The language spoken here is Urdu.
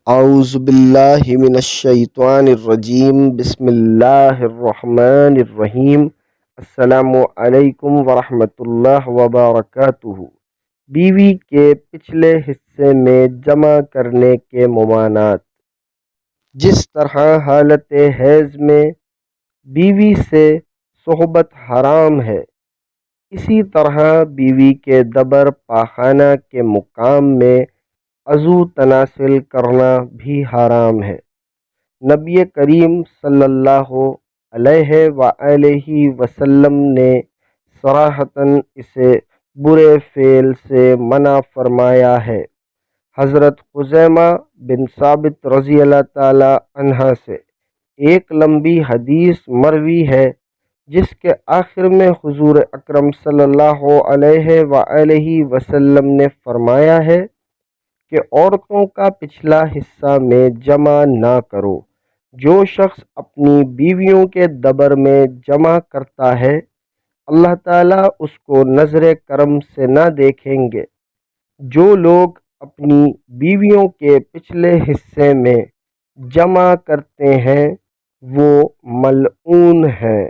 اعوذ باللہ من الشیطان الرجیم بسم اللہ الرحمن الرحیم السلام علیکم ورحمۃ اللہ وبرکاتہ۔ بیوی کے پچھلے حصے میں جمع کرنے کے ممانعات۔ جس طرح حالت حیض میں بیوی سے صحبت حرام ہے، اسی طرح بیوی کے دبر پاخانہ کے مقام میں عضو تناسل کرنا بھی حرام ہے۔ نبی کریم صلی اللہ علیہ وآلہ وسلم نے صراحتاً اسے برے فعل سے منع فرمایا ہے۔ حضرت خزیمہ بن ثابت رضی اللہ تعالی عنہ سے ایک لمبی حدیث مروی ہے جس کے آخر میں حضور اکرم صلی اللہ علیہ وآلہ وسلم نے فرمایا ہے کہ عورتوں کا پچھلا حصہ میں جمع نہ کرو۔ جو شخص اپنی بیویوں کے دبر میں جمع کرتا ہے، اللہ تعالیٰ اس کو نظر کرم سے نہ دیکھیں گے۔ جو لوگ اپنی بیویوں کے پچھلے حصے میں جمع کرتے ہیں وہ ملعون ہیں۔